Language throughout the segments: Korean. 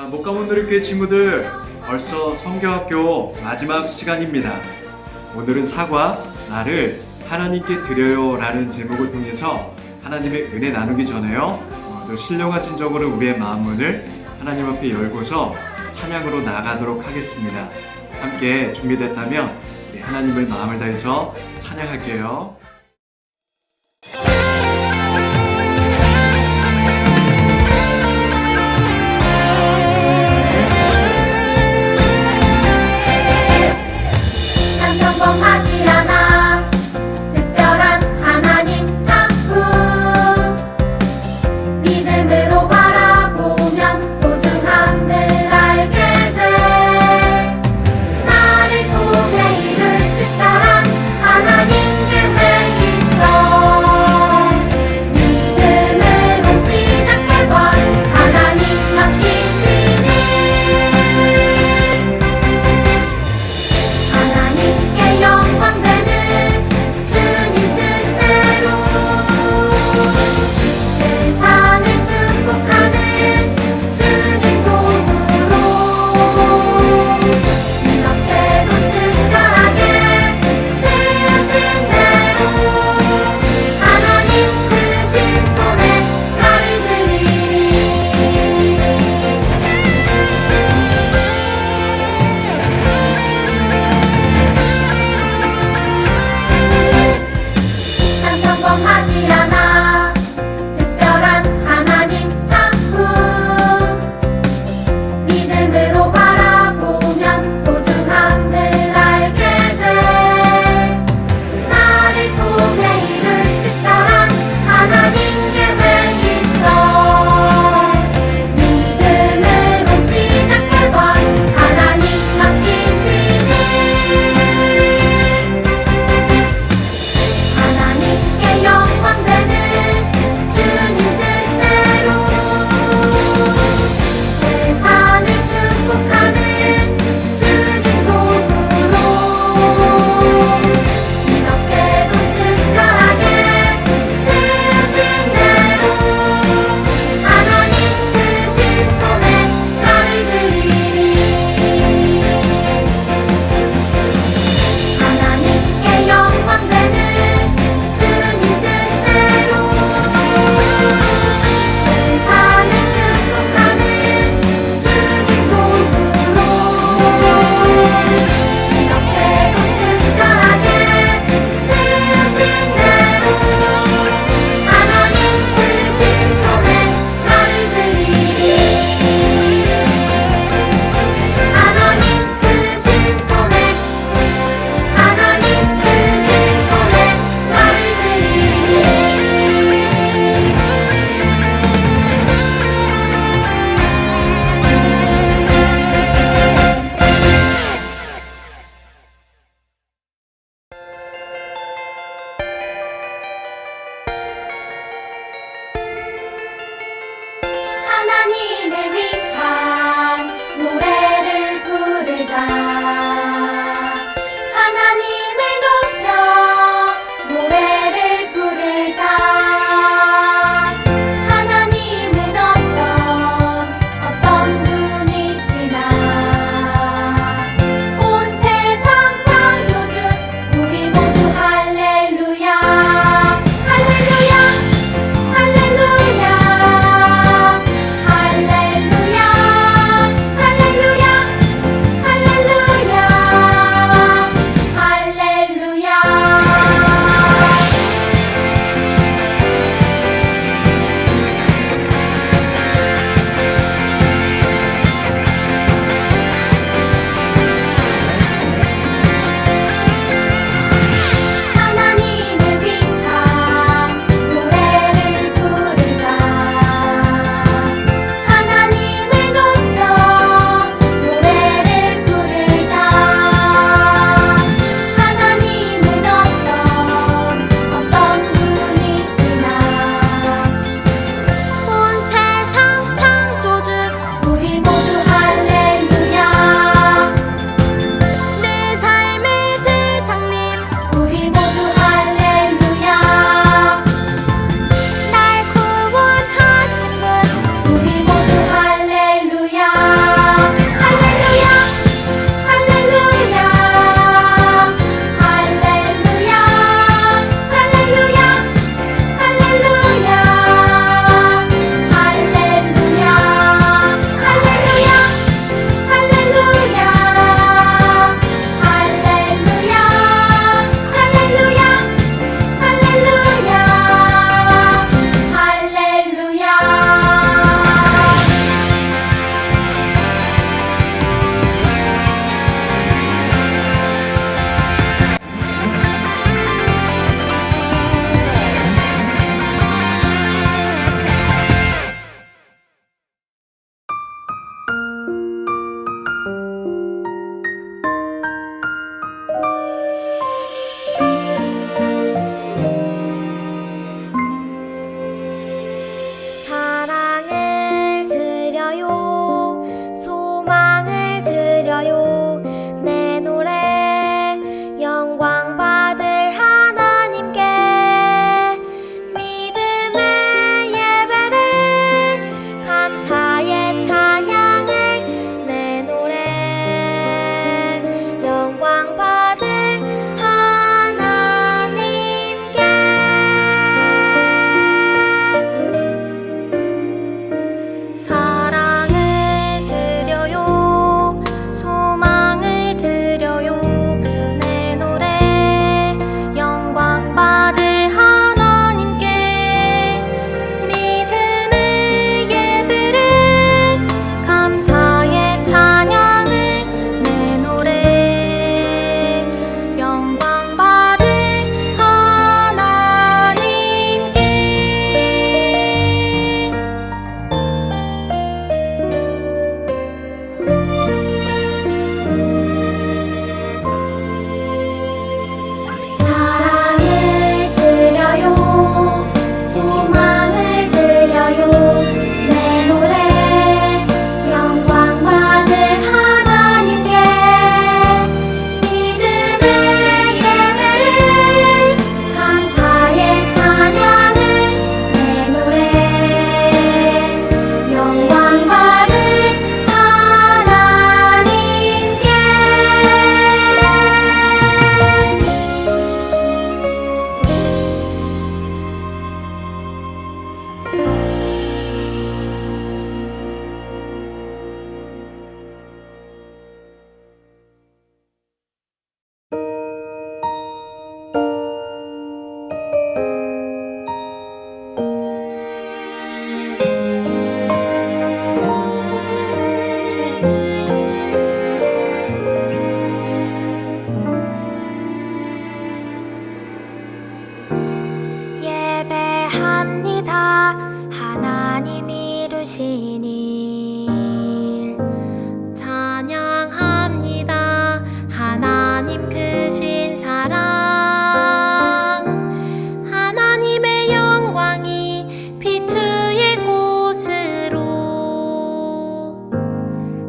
목가문누리교회 친구들, 벌써 성경학교 마지막 시간입니다. 오늘은 사과, 나를 하나님께 드려요 라는 제목을 통해서 하나님의 은혜 나누기 전에요, 늘 신령한 진정으로 우리의 마음문을 하나님 앞에 열고서 찬양으로 나아가도록 하겠습니다. 함께 준비됐다면 우리 하나님의 마음을 다해서 찬양할게요. 평범하지 않아 특별한 하나님 작품 믿음으로 바라보면 소중함을 알게 돼. 나를 통해 이룰 특별한 하나님 계획 있어. 믿음으로 시작해봐. 하나님 맡기시니 하나님께 영광 되는 주님 뜻대로 세상을 축복하는 주님 도구로 이렇게도 특별하게 지으신 대로 하나님 크신 손에 나를 드리리. 난 평범하지 않아 특별한 하나님 작품 믿음으로 바라보면 소중함을 알게 돼. 나를 통해 이룰 특별한 하나님 계획 있어. 믿음으로 시작해봐. 하나님 맡기시니 하나님께 영광 되는 주님 뜻대로 세상을 축복하는 주님 도구로 이렇게도 특별하게 지으신 대로 하나님 크신 손에 나를 드리리. 하나님께 영광 되는 주님 뜻대로 세상을 축복하는 주님 도구로 이렇게도 특별하게 지으신 대로 하나님 크신 손에 나를 드리리. 하나님 크신 손에 하나님 크신 손에 나를 드리리. 하나님을 위한 노래를 부르자. 하나님을 높여 노래를 부르자. 하나님은 어떤 분이시나. 온 세상 창조주 우리 모두 할렐루야. 할렐루야. 할렐루야. 할렐루야. 이루신 일 찬양합니다. 하나님 크신 사랑, 하나님의 영광이 비추일 곳으로,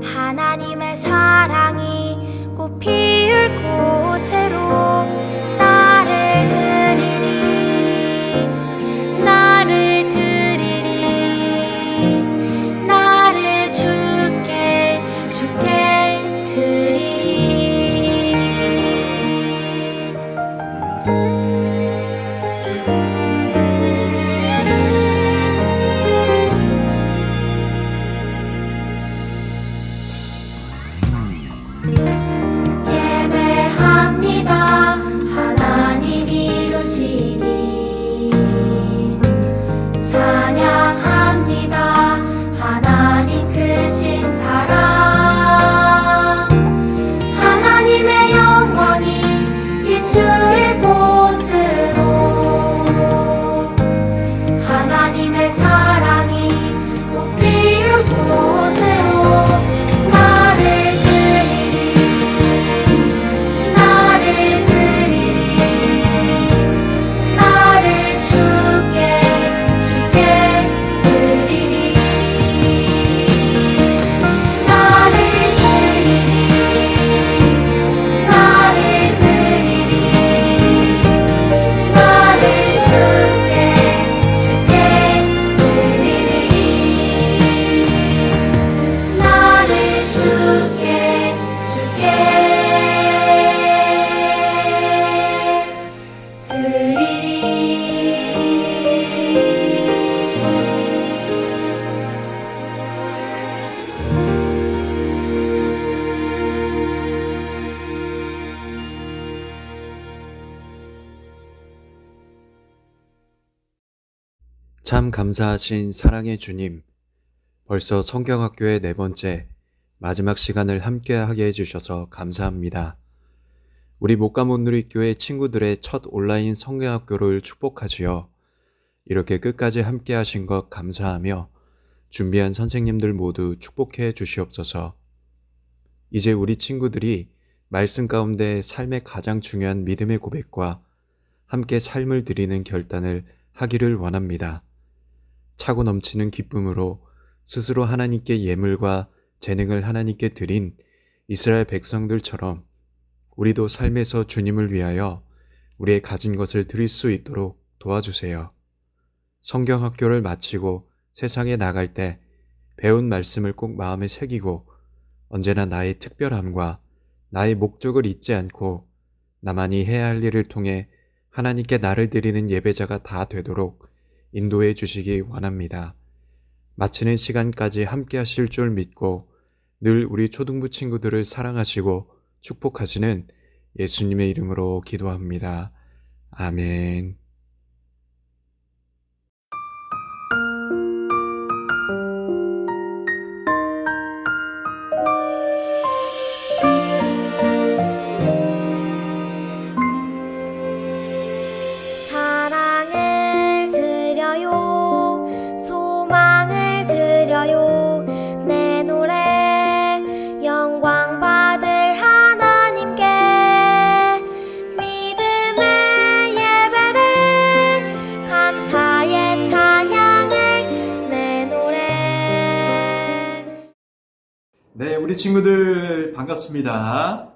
하나님의 사랑이 꽃 피울 곳으로 나를 드리리, 나를 드리리, 나를 주께 드리리. 예배합니다. 하나님 이루신 일 찬양합니다. 하나님 크신 사랑, 하나님의 영광이 비추일 곳으로, 하나님의 사랑이 꽃 피울 곳으로 나를 드리리, 나를 드리리, 나를 주께 드리리, 나를 드리리, 나를 드리리, 나를 주께 드리리, 나를 주께 참 감사하신 사랑의 주님, 벌써 성경학교의 4번째 마지막 시간을 함께하게 해주셔서 감사합니다. 우리 목가모누리교회 친구들의 첫 온라인 성경학교를 축복하지요. 이렇게 끝까지 함께하신 것 감사하며 준비한 선생님들 모두 축복해 주시옵소서. 이제 우리 친구들이 말씀 가운데 삶의 가장 중요한 믿음의 고백과 함께 삶을 드리는 결단을 하기를 원합니다. 차고 넘치는 기쁨으로 스스로 하나님께 예물과 재능을 하나님께 드린 이스라엘 백성들처럼 우리도 삶에서 주님을 위하여 우리의 가진 것을 드릴 수 있도록 도와주세요. 성경학교를 마치고 세상에 나갈 때 배운 말씀을 꼭 마음에 새기고 언제나 나의 특별함과 나의 목적을 잊지 않고 나만이 해야 할 일을 통해 하나님께 나를 드리는 예배자가 다 되도록 인도해 주시기 원합니다. 마치는 시간까지 함께 하실 줄 믿고 늘 우리 초등부 친구들을 사랑하시고 축복하시는 예수님의 이름으로 기도합니다. 아멘. 사랑을 드려요, 소망을 드려요, 내 노래 영광 받을 하나님께 믿음의 예배를, 감사의 찬양을, 내 노래. 네, 우리 친구들 반갑습니다.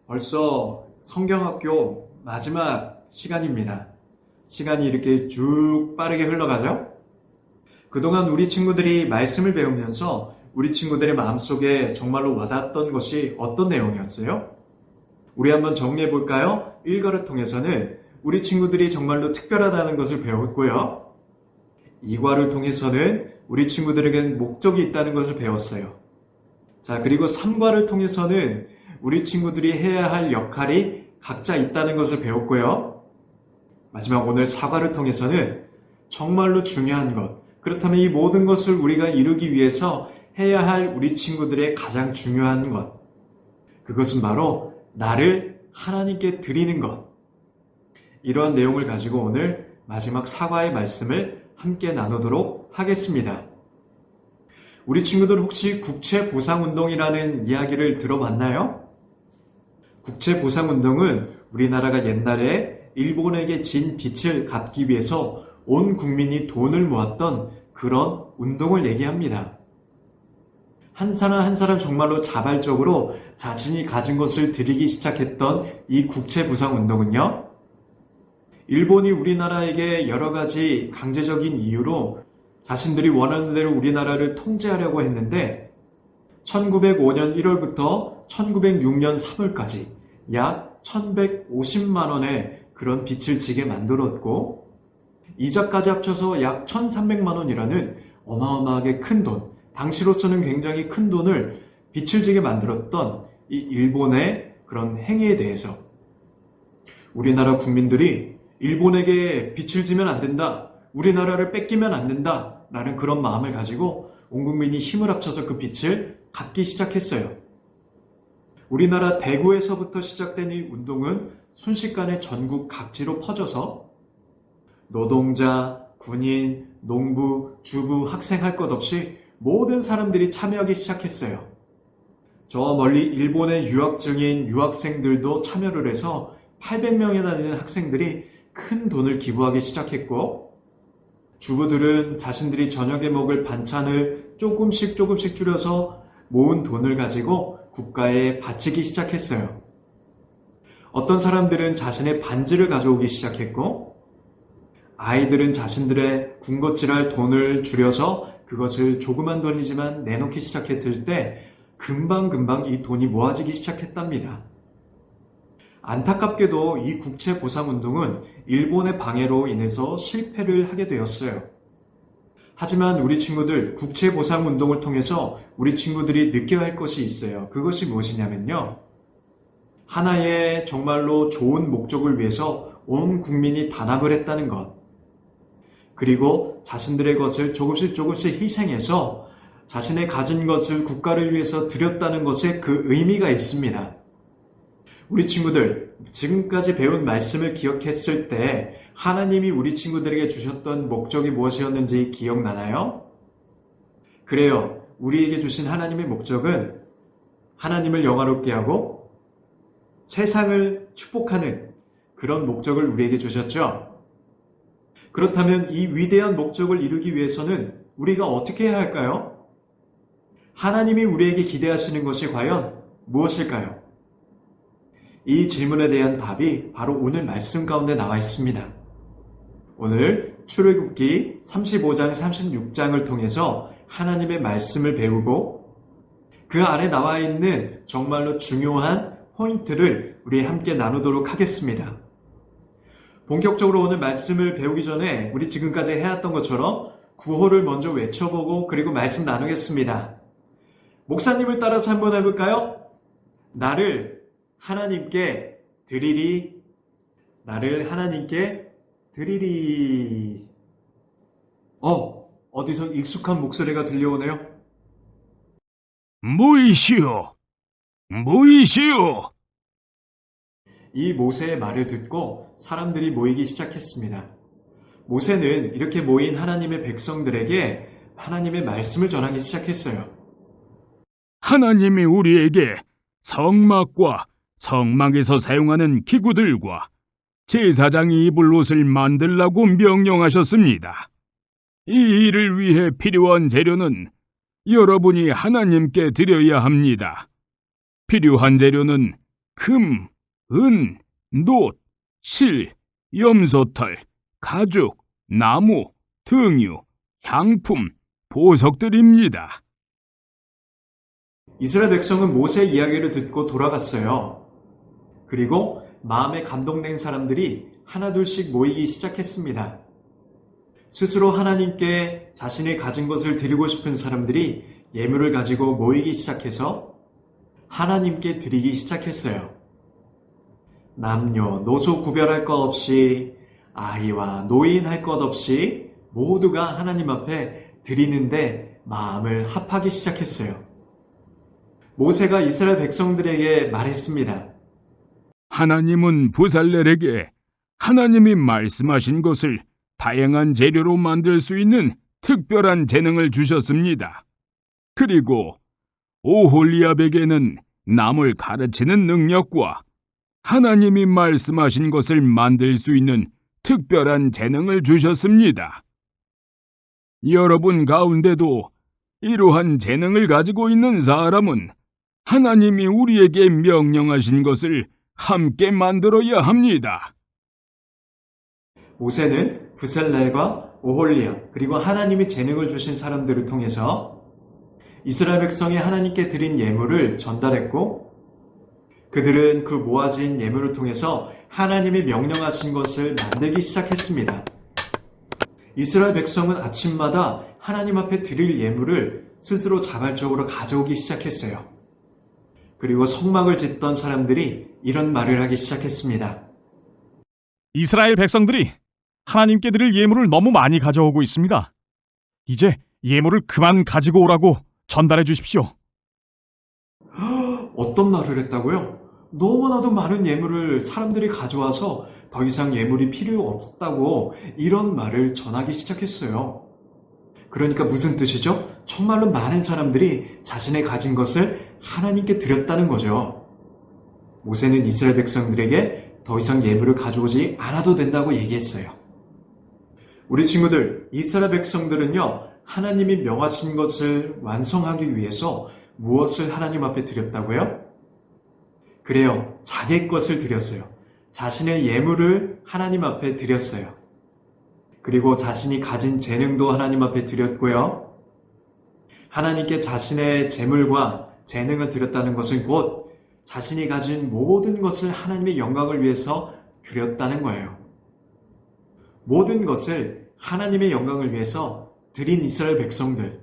벌써 성경학교 마지막 시간입니다. 시간이 이렇게 쭉 빠르게 흘러가죠? 그동안 우리 친구들이 말씀을 배우면서 우리 친구들의 마음속에 정말로 와닿았던 것이 어떤 내용이었어요? 우리 한번 정리해 볼까요? 1과를 통해서는 우리 친구들이 정말로 특별하다는 것을 배웠고요. 2과를 통해서는 우리 친구들에겐 목적이 있다는 것을 배웠어요. 자, 그리고 3과를 통해서는 우리 친구들이 해야 할 역할이 각자 있다는 것을 배웠고요. 마지막 오늘 4과를 통해서는 정말로 중요한 것, 그렇다면 이 모든 것을 우리가 이루기 위해서 해야 할 우리 친구들의 가장 중요한 것, 그것은 바로 나를 하나님께 드리는 것. 이러한 내용을 가지고 오늘 마지막 4과의 말씀을 함께 나누도록 하겠습니다. 우리 친구들 혹시 국채보상운동이라는 이야기를 들어봤나요? 국채보상운동은 우리나라가 옛날에 일본에게 진 빚을 갚기 위해서 온 국민이 돈을 모았던 그런 운동을 얘기합니다. 한 사람 한 사람 정말로 자발적으로 자신이 가진 것을 드리기 시작했던 이 국채보상운동은요, 일본이 우리나라에게 여러 가지 강제적인 이유로 자신들이 원하는 대로 우리나라를 통제하려고 했는데 1905년 1월부터 1906년 3월까지 약 1150만 원의 그런 빚을 지게 만들었고 이자까지 합쳐서 약 1300만 원이라는 어마어마하게 큰 돈, 당시로서는 굉장히 큰 돈을 빚을 지게 만들었던 이 일본의 그런 행위에 대해서 우리나라 국민들이 일본에게 빚을 지면 안 된다, 우리나라를 뺏기면 안 된다 라는 그런 마음을 가지고 온 국민이 힘을 합쳐서 그 빚을 갚기 시작했어요. 우리나라 대구에서부터 시작된 이 운동은 순식간에 전국 각지로 퍼져서 노동자, 군인, 농부, 주부, 학생 할 것 없이 모든 사람들이 참여하기 시작했어요. 저 멀리 일본에 유학 중인 유학생들도 참여를 해서 800명이나 되는 학생들이 큰 돈을 기부하기 시작했고 주부들은 자신들이 저녁에 먹을 반찬을 조금씩 줄여서 모은 돈을 가지고 국가에 바치기 시작했어요. 어떤 사람들은 자신의 반지를 가져오기 시작했고 아이들은 자신들의 군것질할 돈을 줄여서 그것을 조그만 돈이지만 내놓기 시작했을 때 금방 이 돈이 모아지기 시작했답니다. 안타깝게도 이 국채보상운동은 일본의 방해로 인해서 실패를 하게 되었어요. 하지만 우리 친구들 국채보상운동을 통해서 우리 친구들이 느껴야 할 것이 있어요. 그것이 무엇이냐면요, 하나의 정말로 좋은 목적을 위해서 온 국민이 단합을 했다는 것, 그리고 자신들의 것을 조금씩 희생해서 자신의 가진 것을 국가를 위해서 드렸다는 것에 그 의미가 있습니다. 우리 친구들, 지금까지 배운 말씀을 기억했을 때 하나님이 우리 친구들에게 주셨던 목적이 무엇이었는지 기억나나요? 그래요. 우리에게 주신 하나님의 목적은 하나님을 영화롭게 하고 세상을 축복하는 그런 목적을 우리에게 주셨죠. 그렇다면 이 위대한 목적을 이루기 위해서는 우리가 어떻게 해야 할까요? 하나님이 우리에게 기대하시는 것이 과연 무엇일까요? 이 질문에 대한 답이 바로 오늘 말씀 가운데 나와 있습니다. 오늘 출애굽기 35장, 36장을 통해서 하나님의 말씀을 배우고 그 안에 나와 있는 정말로 중요한 포인트를 우리 함께 나누도록 하겠습니다. 본격적으로 오늘 말씀을 배우기 전에 우리 지금까지 해왔던 것처럼 구호를 먼저 외쳐보고 그리고 말씀 나누겠습니다. 목사님을 따라서 한번 해볼까요? 나를 하나님께 드리리. 나를 하나님께 드리리. 어디서 익숙한 목소리가 들려오네요. 모이시오! 모이시오! 이 모세의 말을 듣고 사람들이 모이기 시작했습니다. 모세는 이렇게 모인 하나님의 백성들에게 하나님의 말씀을 전하기 시작했어요. 하나님이 우리에게 성막과 성막에서 사용하는 기구들과 제사장이 입을 옷을 만들라고 명령하셨습니다. 이 일을 위해 필요한 재료는 여러분이 하나님께 드려야 합니다. 필요한 재료는 금, 은, 놋, 실, 염소털, 가죽, 나무, 등유, 향품, 보석들입니다. 이스라엘 백성은 모세의 이야기를 듣고 돌아갔어요. 그리고 마음에 감동된 사람들이 하나둘씩 모이기 시작했습니다. 스스로 하나님께 자신이 가진 것을 드리고 싶은 사람들이 예물을 가지고 모이기 시작해서 하나님께 드리기 시작했어요. 남녀, 노소 구별할 것 없이 아이와 노인 할 것 없이 모두가 하나님 앞에 드리는데 마음을 합하기 시작했어요. 모세가 이스라엘 백성들에게 말했습니다. 하나님은 부살렐에게 하나님이 말씀하신 것을 다양한 재료로 만들 수 있는 특별한 재능을 주셨습니다. 그리고 오홀리압에게는 남을 가르치는 능력과 하나님이 말씀하신 것을 만들 수 있는 특별한 재능을 주셨습니다. 여러분 가운데도 이러한 재능을 가지고 있는 사람은 하나님이 우리에게 명령하신 것을 함께 만들어야 합니다. 모세는 부살렐과 오홀리압 그리고 하나님이 재능을 주신 사람들을 통해서 이스라엘 백성이 하나님께 드린 예물을 전달했고 그들은 그 모아진 예물을 통해서 하나님이 명령하신 것을 만들기 시작했습니다. 이스라엘 백성은 아침마다 하나님 앞에 드릴 예물을 스스로 자발적으로 가져오기 시작했어요. 그리고 성막을 짓던 사람들이 이런 말을 하기 시작했습니다. 이스라엘 백성들이 하나님께 드릴 예물을 너무 많이 가져오고 있습니다. 이제 예물을 그만 가지고 오라고 전달해 주십시오. 어떤 말을 했다고요? 너무나도 많은 예물을 사람들이 가져와서 더 이상 예물이 필요 없다고 이런 말을 전하기 시작했어요. 그러니까 무슨 뜻이죠? 정말로 많은 사람들이 자신의 가진 것을 하나님께 드렸다는 거죠. 모세는 이스라엘 백성들에게 더 이상 예물을 가져오지 않아도 된다고 얘기했어요. 우리 친구들, 이스라엘 백성들은요, 하나님이 명하신 것을 완성하기 위해서 무엇을 하나님 앞에 드렸다고요? 그래요. 자기 것을 드렸어요. 자신의 예물을 하나님 앞에 드렸어요. 그리고 자신이 가진 재능도 하나님 앞에 드렸고요. 하나님께 자신의 재물과 재능을 드렸다는 것은 곧 자신이 가진 모든 것을 하나님의 영광을 위해서 드렸다는 거예요. 모든 것을 하나님의 영광을 위해서 드린 이스라엘 백성들,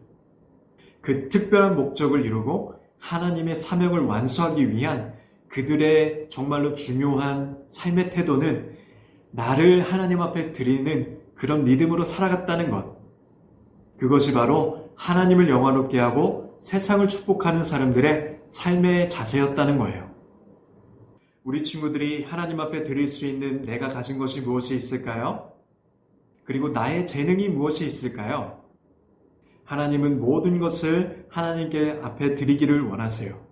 그 특별한 목적을 이루고 하나님의 사명을 완수하기 위한 그들의 정말로 중요한 삶의 태도는 나를 하나님 앞에 드리는 그런 믿음으로 살아갔다는 것. 그것이 바로 하나님을 영화롭게 하고 세상을 축복하는 사람들의 삶의 자세였다는 거예요. 우리 친구들이 하나님 앞에 드릴 수 있는 내가 가진 것이 무엇이 있을까요? 그리고 나의 재능이 무엇이 있을까요? 하나님은 모든 것을 하나님께 앞에 드리기를 원하세요.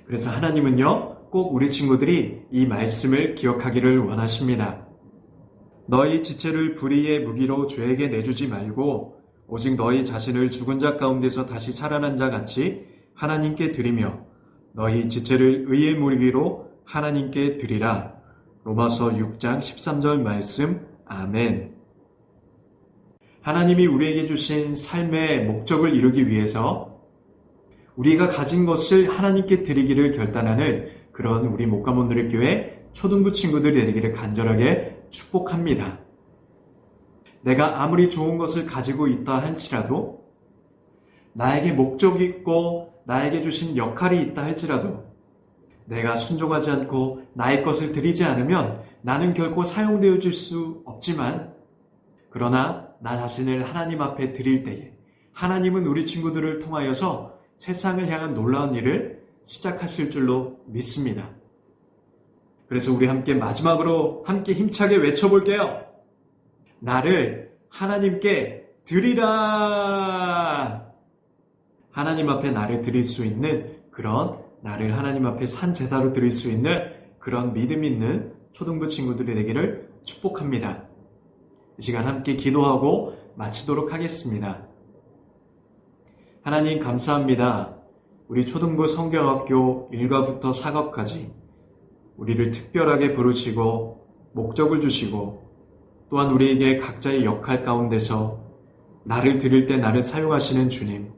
그래서 하나님은요, 꼭 우리 친구들이 이 말씀을 기억하기를 원하십니다. 너희 지체를 불의의 무기로 죄에게 내주지 말고 오직 너희 자신을 죽은 자 가운데서 다시 살아난 자 같이 하나님께 드리며 너희 지체를 의의 무기로 하나님께 드리라. 로마서 6장 13절 말씀. 아멘. 하나님이 우리에게 주신 삶의 목적을 이루기 위해서 우리가 가진 것을 하나님께 드리기를 결단하는 그런 우리 목가몬누리교회 초등부 친구들이 되기를 간절하게 축복합니다. 내가 아무리 좋은 것을 가지고 있다 할지라도, 나에게 목적이 있고 나에게 주신 역할이 있다 할지라도 내가 순종하지 않고 나의 것을 드리지 않으면 나는 결코 사용되어질 수 없지만, 그러나 나 자신을 하나님 앞에 드릴 때에 하나님은 우리 친구들을 통하여서 세상을 향한 놀라운 일을 시작하실 줄로 믿습니다. 그래서 우리 함께 마지막으로 함께 힘차게 외쳐볼게요. 나를 하나님께 드리라. 하나님 앞에 나를 드릴 수 있는 그런, 나를 하나님 앞에 산 제사로 드릴 수 있는 그런 믿음 있는 초등부 친구들이 되기를 축복합니다. 이 시간 함께 기도하고 마치도록 하겠습니다. 하나님 감사합니다. 우리 초등부 성경학교 1과부터 4과까지 우리를 특별하게 부르시고 목적을 주시고 또한 우리에게 각자의 역할 가운데서 나를 드릴 때 나를 사용하시는 주님,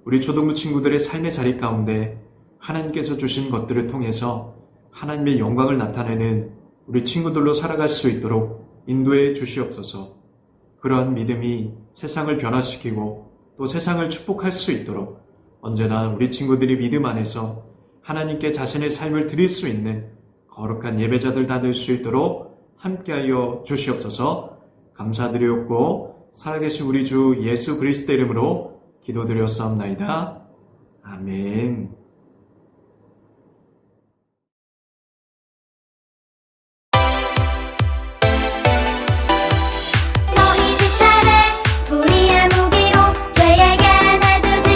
우리 초등부 친구들의 삶의 자리 가운데 하나님께서 주신 것들을 통해서 하나님의 영광을 나타내는 우리 친구들로 살아갈 수 있도록 인도해 주시옵소서. 그러한 믿음이 세상을 변화시키고 또 세상을 축복할 수 있도록 언제나 우리 친구들이 믿음 안에서 하나님께 자신의 삶을 드릴 수 있는 거룩한 예배자들 다 될 수 있도록 함께하여 주시옵소서. 감사드리옵고 살아계신 우리 주 예수 그리스도 이름으로 기도드렸사옵나이다. 아멘. 너희 지체를 불의의 무기로 죄에게 내주지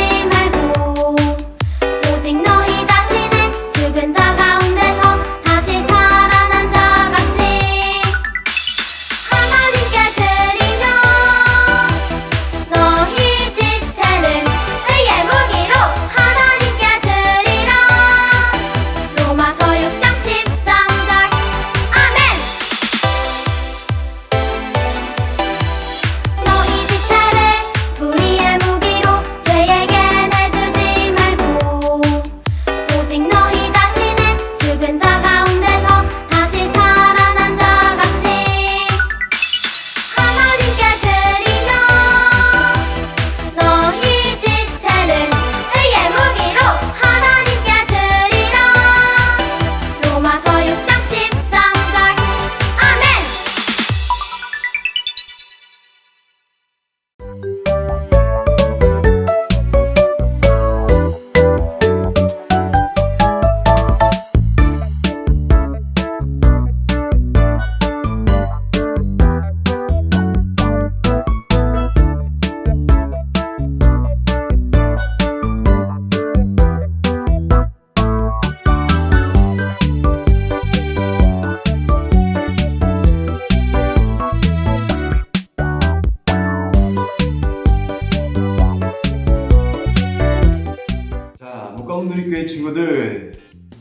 친구들,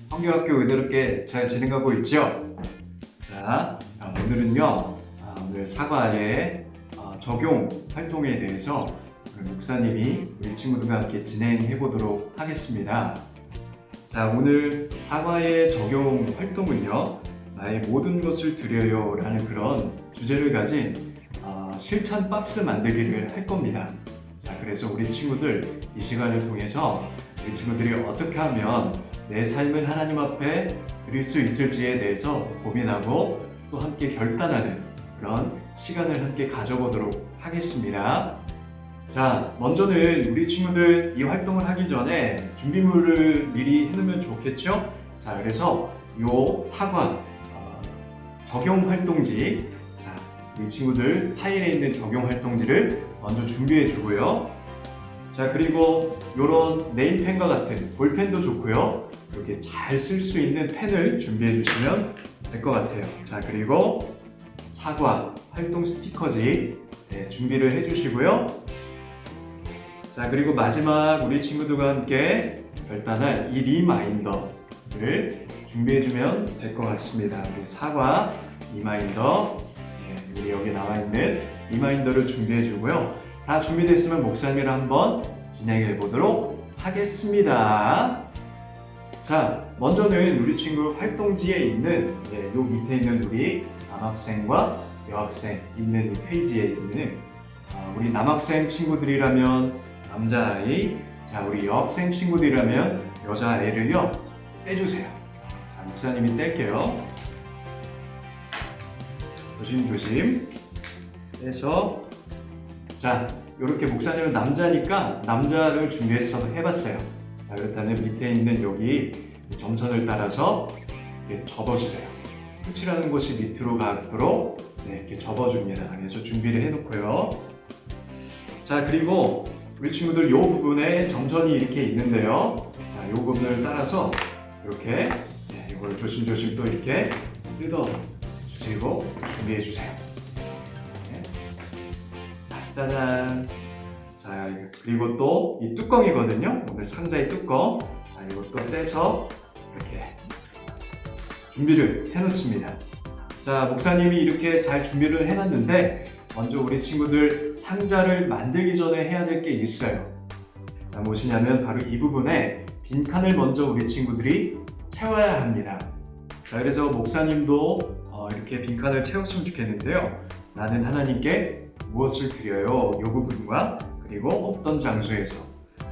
성경학교 은혜롭게 잘 진행하고 있죠? 자, 오늘은요, 오늘 사과의 적용 활동에 대해서 목사님이 우리 친구들과 함께 진행해 보도록 하겠습니다. 자, 오늘 사과의 적용 활동은요, 나의 모든 것을 드려요 라는 그런 주제를 가진 실천 박스 만들기를 할 겁니다. 자, 그래서 우리 친구들 이 시간을 통해서 우리 친구들이 어떻게 하면 내 삶을 하나님 앞에 드릴 수 있을지에 대해서 고민하고 또 함께 결단하는 그런 시간을 함께 가져보도록 하겠습니다. 자, 먼저는 우리 친구들 이 활동을 하기 전에 준비물을 미리 해놓으면 좋겠죠? 자, 그래서 요 사과 적용 활동지, 자, 우리 친구들 파일에 있는 적용 활동지를 먼저 준비해 주고요. 자, 그리고 요런 네임펜과 같은 볼펜도 좋고요. 이렇게 잘 쓸 수 있는 펜을 준비해 주시면 될 것 같아요. 자, 그리고 사과 활동 스티커지 준비를 해 주시고요. 자, 그리고 마지막 우리 친구들과 함께 결단할 이 리마인더를 준비해 주면 될 것 같습니다. 우리 사과 리마인더, 우리 여기 나와 있는 리마인더를 준비해 주고요. 다 준비됐으면 목사님이랑 한번 진행해 보도록 하겠습니다. 자, 먼저는 우리 친구 활동지에 있는 요 밑에 있는 우리 남학생과 여학생 있는 이 페이지에 있는 우리 남학생 친구들이라면 남자아이, 자, 우리 여학생 친구들이라면 여자아이를요 떼주세요. 자, 목사님이 뗄게요. 조심조심 떼서, 자, 이렇게 목사님은 남자니까 남자를 해봤어요. 자, 그렇다면 밑에 있는 여기 점선을 따라서 이렇게 접어주세요. 끝이라는 곳이 밑으로 가도록 이렇게 접어줍니다. 그래서 준비를 해놓고요. 자, 그리고 우리 친구들 요 부분에 점선이 이렇게 있는데요. 자, 요 부분을 따라서 이렇게 이걸 조심조심 또 이렇게 뜯어주시고 준비해주세요. 자, 짜잔. 자, 그리고 또 이 뚜껑이거든요. 오늘 상자의 뚜껑. 자, 이것도 떼서 이렇게 준비를 해놓습니다. 자, 목사님이 이렇게 잘 준비를 해놨는데 먼저 우리 친구들 상자를 만들기 전에 해야 될 게 있어요. 자, 무엇이냐면 바로 이 부분에 빈칸을 먼저 우리 친구들이 채워야 합니다. 자, 그래서 목사님도 이렇게 빈칸을 채웠으면 좋겠는데요. 나는 하나님께 무엇을 드려요? 이 부분과 그리고 어떤 장소에서,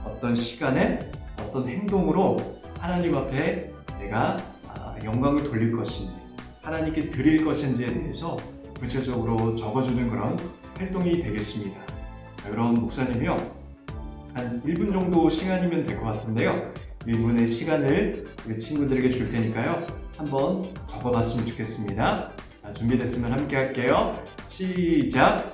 어떤 시간에, 어떤 행동으로 하나님 앞에 내가 영광을 돌릴 것인지, 하나님께 드릴 것인지에 대해서 구체적으로 적어주는 그런 활동이 되겠습니다. 자, 그럼 목사님이요, 한 1분 정도 시간이면 될 것 같은데요. 1분의 시간을 우리 친구들에게 줄 테니까요. 한번 적어봤으면 좋겠습니다. 자, 준비됐으면 함께 할게요. 시작!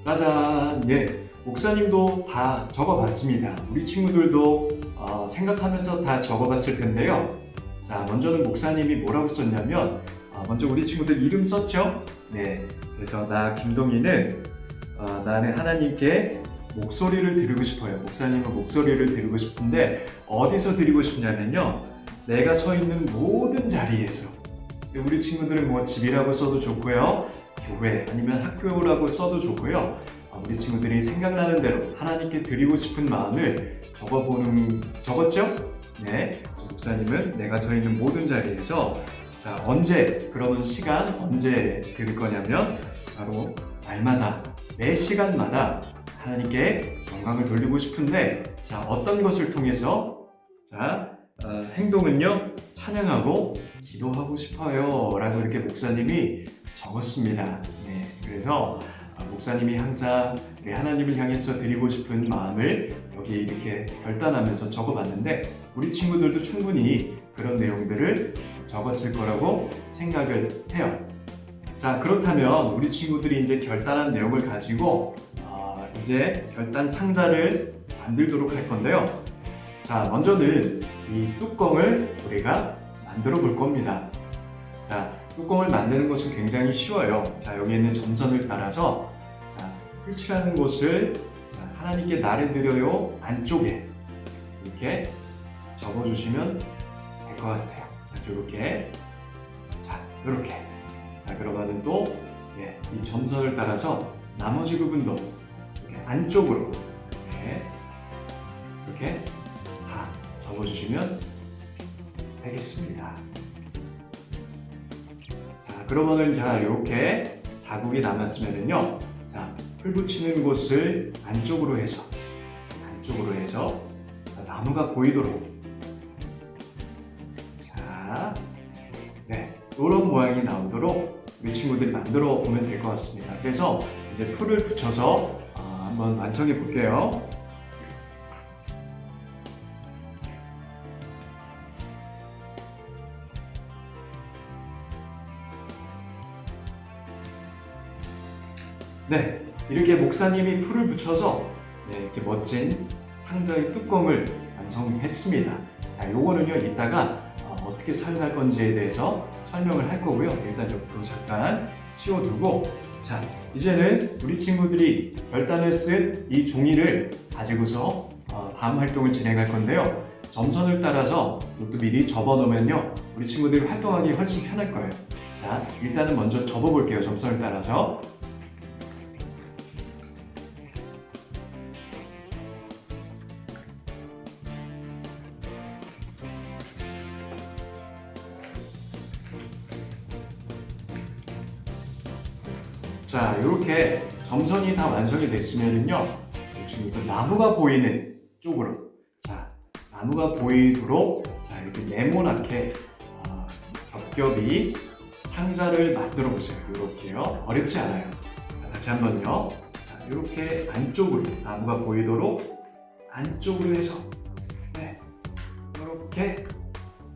짜잔! 목사님도 다 적어봤습니다. 우리 친구들도 생각하면서 다 적어봤을 텐데요. 자, 먼저는 목사님이 뭐라고 썼냐면 먼저 우리 친구들 이름 썼죠? 네, 그래서 나 김동희는 나는 하나님께 목소리를 드리고 싶어요. 목사님은 목소리를 드리고 싶은데 어디서 드리고 싶냐면요, 내가 서 있는 모든 자리에서. 우리 친구들은 뭐 집이라고 써도 좋고요, 교회 아니면 학교라고 써도 좋고요. 우리 친구들이 생각나는 대로 하나님께 드리고 싶은 마음을 적었죠? 네, 목사님은 내가 서 있는 모든 자리에서, 자, 언제, 그러면 시간 언제 드릴 거냐면 바로 날마다, 매 시간마다 하나님께 영광을 돌리고 싶은데, 자, 어떤 것을 통해서? 자, 행동은요, 찬양하고 기도하고 싶어요 라고 이렇게 목사님이 적었습니다. 네, 그래서 목사님이 항상 우리 하나님을 향해서 드리고 싶은 마음을 여기 이렇게 결단하면서 적어봤는데 우리 친구들도 충분히 그런 내용들을 적었을 거라고 생각을 해요. 자, 그렇다면 우리 친구들이 이제 결단한 내용을 가지고 이제 결단 상자를 만들도록 할 건데요. 자, 먼저는 이 뚜껑을 우리가 만들어 볼 겁니다. 자, 뚜껑을 만드는 것은 굉장히 쉬워요. 자, 여기 있는 점선을 따라서 자, 풀칠하는 곳을 자, 하나님께 나를 드려요 안쪽에 이렇게 접어주시면 될 것 같아요. 이렇게 자, 이렇게 자, 그러면은 또 예, 이 점선을 따라서 나머지 부분도 이렇게 안쪽으로 이렇게 다 접어주시면 되겠습니다. 자, 그러면은 자, 이렇게 자국이 남았으면은요, 자, 풀 붙이는 곳을 안쪽으로 해서 자, 나무가 보이도록 자, 네, 이런 모양이 나오도록 우리 친구들이 만들어 보면 될 것 같습니다. 그래서 이제 풀을 붙여서 한번 완성해 볼게요. 네, 이렇게 목사님이 풀을 붙여서 네, 이렇게 멋진 상자의 뚜껑을 완성했습니다. 자, 요거는요, 이따가 어떻게 사용할 건지에 대해서 설명을 할 거고요. 일단 옆으로 잠깐 치워두고, 자, 이제는 우리 친구들이 결단을 쓴 이 종이를 가지고서 다음 활동을 진행할 건데요. 점선을 따라서 이것도 미리 접어 놓으면요, 우리 친구들이 활동하기 훨씬 편할 거예요. 자, 일단은 먼저 접어 볼게요. 점선을 따라서. 자, 이렇게 점선이 다 완성이 됐으면은요, 지금 나무가 보이는 쪽으로, 자, 나무가 보이도록, 자, 이렇게 네모나게 겹겹이 상자를 만들어 보세요. 이렇게요. 어렵지 않아요. 자, 다시 한번요. 자, 이렇게 안쪽으로, 나무가 보이도록 안쪽으로 해서, 네, 이렇게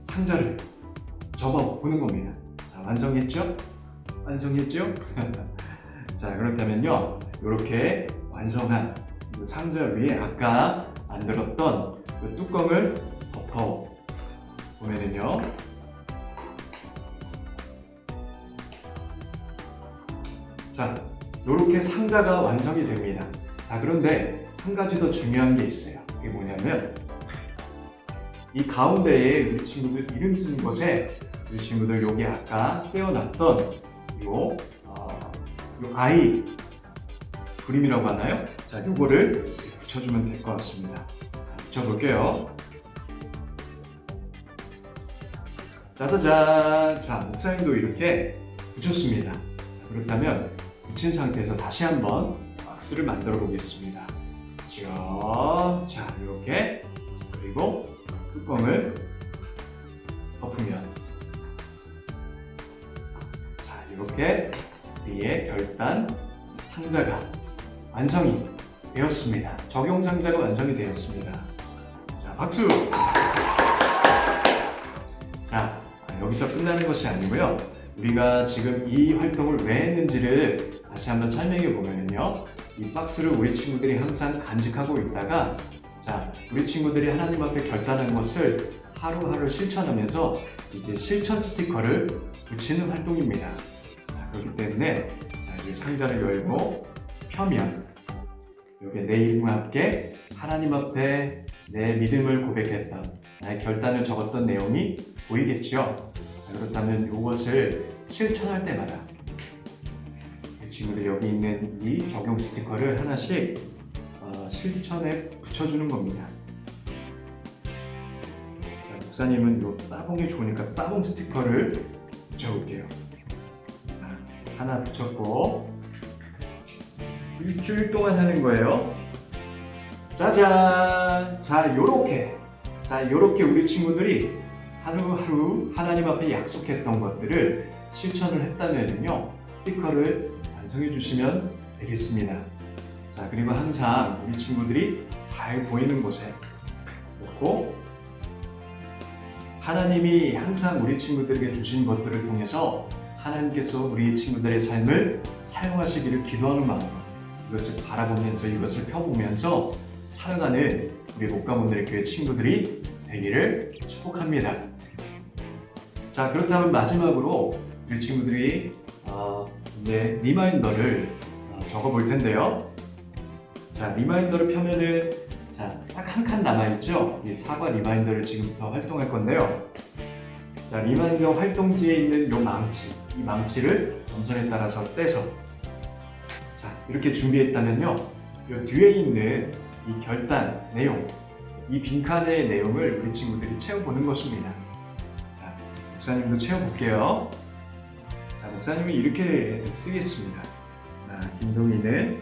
상자를 접어 보는 겁니다. 자, 완성했죠? 완성했죠? 자, 그렇다면요, 이렇게 완성한 이 상자 위에 아까 만들었던 그 뚜껑을 덮어 보면은요, 자, 이렇게 상자가 완성이 됩니다. 자, 그런데 한 가지 더 중요한 게 있어요. 그게 뭐냐면 이 가운데에 우리 친구들 이름 쓰는 곳에 우리 친구들 여기 아까 떼어놨던 요 아이 그림이라고 하나요? 자, 요거를 붙여주면 될 것 같습니다. 자, 붙여볼게요. 짜자잔! 자, 목사님도 이렇게 붙였습니다. 자, 그렇다면 붙인 상태에서 다시 한번 박스를 만들어 보겠습니다. 자, 이렇게 그리고 뚜껑을 덮으면 자, 이렇게 위에 결단 상자가 완성이 되었습니다. 적용 상자가 완성이 되었습니다. 자, 박수! 자, 여기서 끝나는 것이 아니고요. 우리가 지금 이 활동을 왜 했는지를 다시 한번 설명해 보면요. 이 박스를 우리 친구들이 항상 간직하고 있다가 자, 우리 친구들이 하나님 앞에 결단한 것을 하루하루 실천하면서 이제 실천 스티커를 붙이는 활동입니다. 그렇기 때문에 자, 이 상자를 열고 펴면 여기 내 이름과 함께 하나님 앞에 내 믿음을 고백했던 나의 결단을 적었던 내용이 보이겠죠. 자, 그렇다면 이것을 실천할 때마다 이 친구들 여기 있는 이 적용 스티커를 하나씩 실천에 붙여주는 겁니다. 자, 목사님은 이 따봉이 좋으니까 따봉 스티커를 붙여볼게요. 하나 붙였고 일주일 동안 하는 거예요. 짜잔! 자, 요렇게 우리 친구들이 하루하루 하나님 앞에 약속했던 것들을 실천을 했다면요, 스티커를 완성해 주시면 되겠습니다. 자, 그리고 항상 우리 친구들이 잘 보이는 곳에 놓고 하나님이 항상 우리 친구들에게 주신 것들을 통해서 하나님께서 우리 친구들의 삶을 사용하시기를 기도하는 마음으로 이것을 바라보면서 이것을 펴보면서 살아가는 우리 목가문들의 교회 친구들이 되기를 축복합니다. 자, 그렇다면 마지막으로 우리 친구들이 이제 리마인더를 적어 볼 텐데요. 자, 리마인더를 펴면은 딱 한 칸 남아있죠? 이 사과 리마인더를 지금부터 활동할 건데요. 자, 리마인더 활동지에 있는 이 망치를 점선에 따라서 떼서 자, 이렇게 준비했다면요. 이 뒤에 있는 이 결단 내용, 이 빈칸의 내용을 우리 친구들이 채워보는 것입니다. 자, 목사님도 채워볼게요. 자, 목사님이 이렇게 쓰겠습니다. 자, 김동희는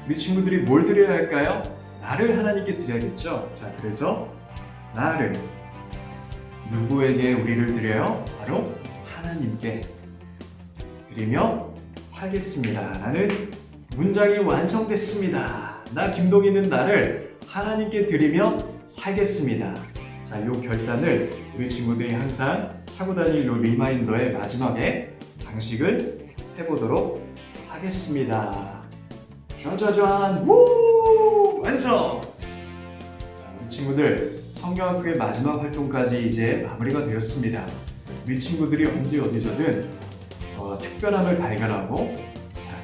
우리 친구들이 뭘 드려야 할까요? 나를 하나님께 드려야겠죠. 자, 그래서 나를 누구에게 우리를 드려요? 바로 하나님께 드리며 살겠습니다. 라는 문장이 완성됐습니다. 나 김동희는 나를 하나님께 드리며 살겠습니다. 자, 요 결단을 우리 친구들이 항상 차고 다닐 요 리마인더의 마지막에 장식을 해보도록 하겠습니다. 짜자잔! 우! 완성! 자, 우리 친구들 성경학교의 마지막 활동까지 이제 마무리가 되었습니다. 우리 친구들이 언제 어디서든 특별함을 발견하고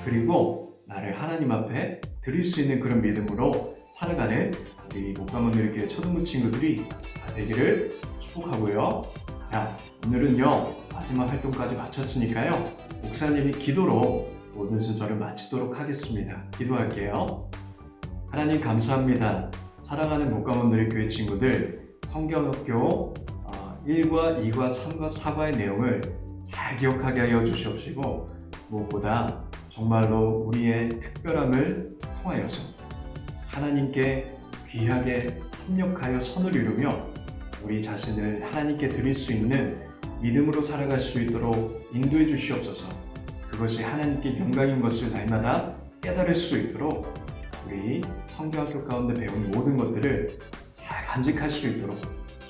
그리고 나를 하나님 앞에 드릴 수 있는 그런 믿음으로 살아가는 우리 목감원교회 초등부 친구들이 되기를 축복하고요. 자, 오늘은요 마지막 활동까지 마쳤으니까요 목사님이 기도로 모든 순서를 마치도록 하겠습니다. 기도할게요. 하나님 감사합니다. 사랑하는 목감원들의 교회 친구들 성경학교 1과 2과 3과 4과의 내용을 잘 기억하게 하여 주시옵시고 무엇보다 정말로 우리의 특별함을 통하여서 하나님께 귀하게 협력하여 선을 이루며 우리 자신을 하나님께 드릴 수 있는 믿음으로 살아갈 수 있도록 인도해 주시옵소서. 그것이 하나님께 영광인 것을 날마다 깨달을 수 있도록 우리 성경학교 가운데 배운 모든 것들을 잘 간직할 수 있도록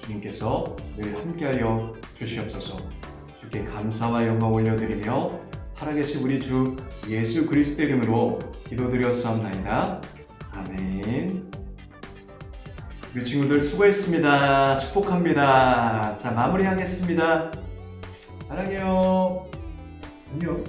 주님께서 늘 함께하여 주시옵소서. 주께 감사와 영광 올려드리며 살아계신 우리 주 예수 그리스도 이름으로 기도드렸사옵나이다. 아멘. 우리 친구들 수고했습니다. 축복합니다. 자, 마무리하겠습니다. 사랑해요. 안녕.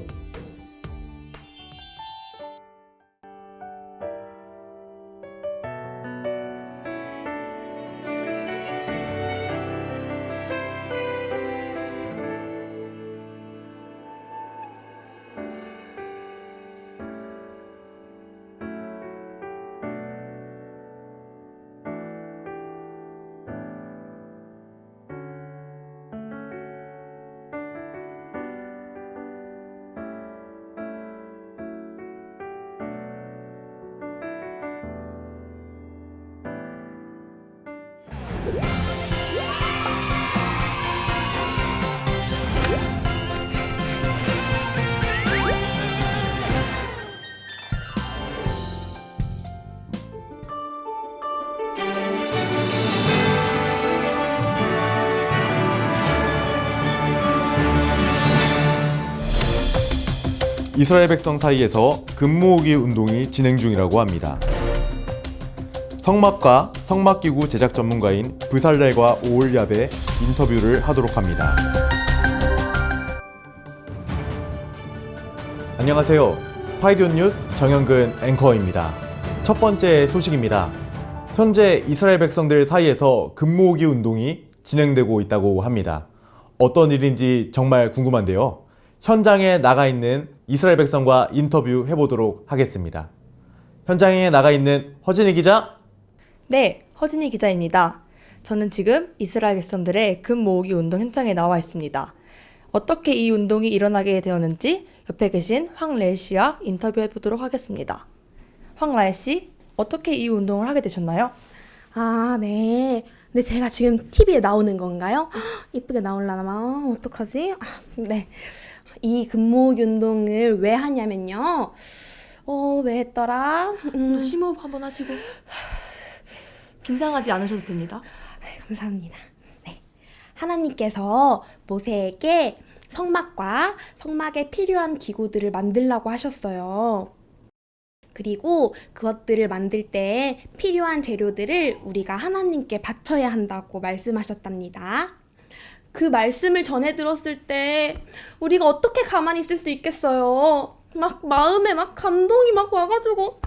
이스라엘 백성 사이에서 금모으기 운동이 진행 중이라고 합니다. 성막과 성막기구 제작 전문가인 브살렐과 오홀리압의 인터뷰를 하도록 합니다. 안녕하세요. 파이디온 뉴스 정현근 앵커입니다. 첫 번째 소식입니다. 현재 이스라엘 백성들 사이에서 금모으기 운동이 진행되고 있다고 합니다. 어떤 일인지 정말 궁금한데요. 현장에 나가 있는 이스라엘 백성과 인터뷰 해보도록 하겠습니다. 현장에 나가 있는 허진희 기자. 네, 허진희 기자입니다. 저는 지금 이스라엘 백성들의 금 모으기 운동 현장에 나와 있습니다. 어떻게 이 운동이 일어나게 되었는지 옆에 계신 황렐 씨와 인터뷰해 보도록 하겠습니다. 황렐 씨, 어떻게 이 운동을 하게 되셨나요? 아, 네. 근데 제가 지금 TV에 나오는 건가요? 이쁘게 나올라나? 어떡하지? 네. 이 금모으기 운동을 왜 하냐면요. 왜 했더라? 심호흡 한번 하시고 긴장하지 않으셔도 됩니다. 감사합니다. 네. 하나님께서 모세에게 성막과 성막에 필요한 기구들을 만들라고 하셨어요. 그리고 그것들을 만들 때 필요한 재료들을 우리가 하나님께 바쳐야 한다고 말씀하셨답니다. 그 말씀을 전해 들었을 때 우리가 어떻게 가만히 있을 수 있겠어요. 막 마음에 막 감동이 막 와가지고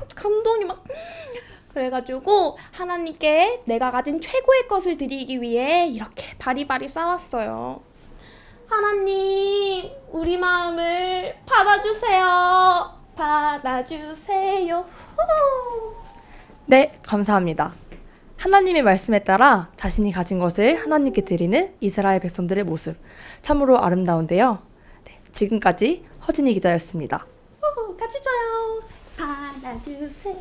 그래가지고 하나님께 내가 가진 최고의 것을 드리기 위해 이렇게 바리바리 싸웠어요. 하나님, 우리 마음을 받아주세요. 받아주세요. 후. 네, 감사합니다. 하나님의 말씀에 따라 자신이 가진 것을 하나님께 드리는 이스라엘 백성들의 모습, 참으로 아름다운데요. 네, 지금까지 허진희 기자였습니다. 후, 같이 줘요. 받아주세요.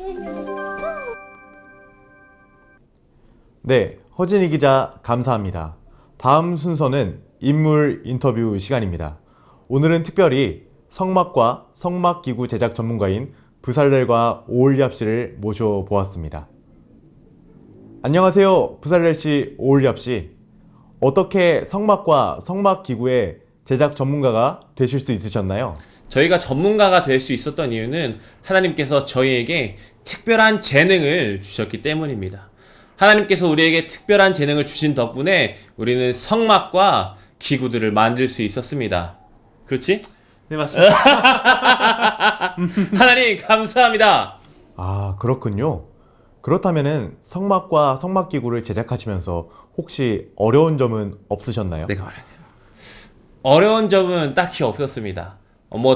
네, 허진희 기자 감사합니다. 다음 순서는 인물 인터뷰 시간입니다. 오늘은 특별히 성막과 성막기구 제작 전문가인 부살렐과 오올리압 씨를 모셔보았습니다. 안녕하세요, 부살렐 씨, 오올리압 씨. 어떻게 성막과 성막기구의 제작 전문가가 되실 수 있으셨나요? 저희가 전문가가 될 수 있었던 이유는 하나님께서 저희에게 특별한 재능을 주셨기 때문입니다. 하나님께서 우리에게 특별한 재능을 주신 덕분에 우리는 성막과 기구들을 만들 수 있었습니다. 그렇지? 네, 맞습니다. 하나님 감사합니다. 아, 그렇군요. 그렇다면은 성막과 성막기구를 제작하시면서 혹시 어려운 점은 없으셨나요? 내가 말할게요. 어려운 점은 딱히 없었습니다.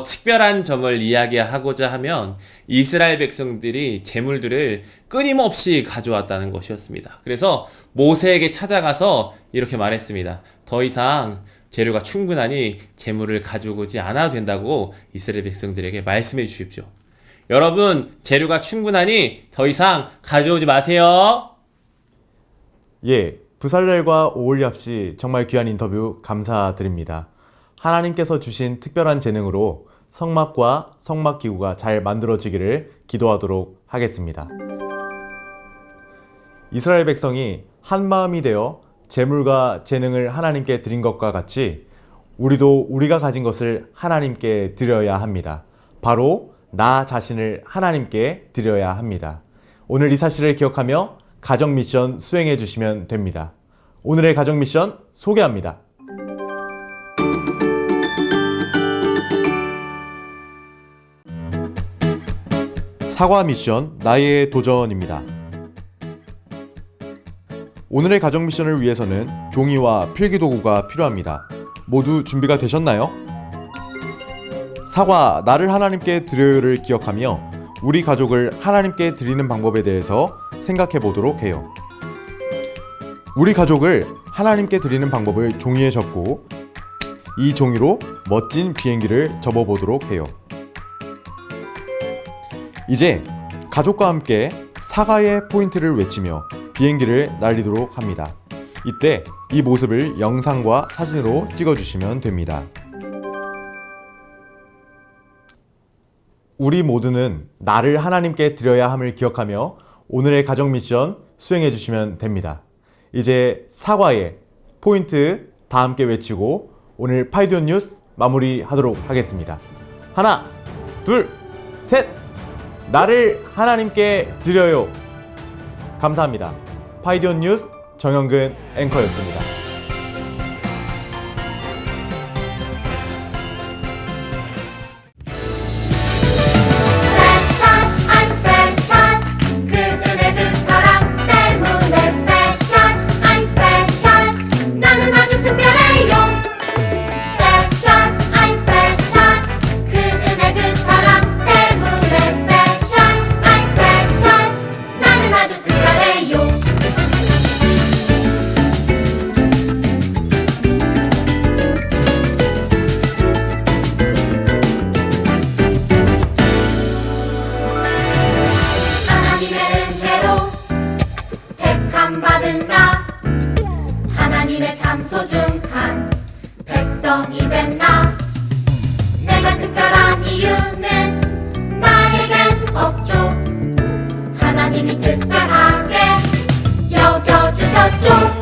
특별한 점을 이야기하고자 하면 이스라엘 백성들이 재물들을 끊임없이 가져왔다는 것이었습니다. 그래서 모세에게 찾아가서 이렇게 말했습니다. 더 이상 재료가 충분하니 재물을 가져오지 않아도 된다고 이스라엘 백성들에게 말씀해 주십시오. 여러분, 재료가 충분하니 더 이상 가져오지 마세요. 예, 부살렐과 오올리압 씨 정말 귀한 인터뷰 감사드립니다. 하나님께서 주신 특별한 재능으로 성막과 성막기구가 잘 만들어지기를 기도하도록 하겠습니다. 이스라엘 백성이 한 마음이 되어 재물과 재능을 하나님께 드린 것과 같이 우리도 우리가 가진 것을 하나님께 드려야 합니다. 바로 나 자신을 하나님께 드려야 합니다. 오늘 이 사실을 기억하며 가정 미션 수행해 주시면 됩니다. 오늘의 가정 미션 소개합니다. 사과 미션 나의 도전입니다. 오늘의 가정 미션을 위해서는 종이와 필기도구가 필요합니다. 모두 준비가 되셨나요? 사과 나를 하나님께 드려요를 기억하며 우리 가족을 하나님께 드리는 방법에 대해서 생각해 보도록 해요. 우리 가족을 하나님께 드리는 방법을 종이에 적고 이 종이로 멋진 비행기를 접어 보도록 해요. 이제 가족과 함께 사과의 포인트를 외치며 비행기를 날리도록 합니다. 이때 이 모습을 영상과 사진으로 찍어주시면 됩니다. 우리 모두는 나를 하나님께 드려야 함을 기억하며 오늘의 가정 미션 수행해 주시면 됩니다. 이제 사과의 포인트 다 함께 외치고 오늘 파이디온 뉴스 마무리하도록 하겠습니다. 하나, 둘, 셋! 나를 하나님께 드려요. 감사합니다. 파이디온 뉴스 정영근 앵커였습니다. 받은 나 하나님의 참 소중한 백성이 된 나 내가 특별한 이유는 나에겐 없죠 하나님이 특별하게 여겨주셨죠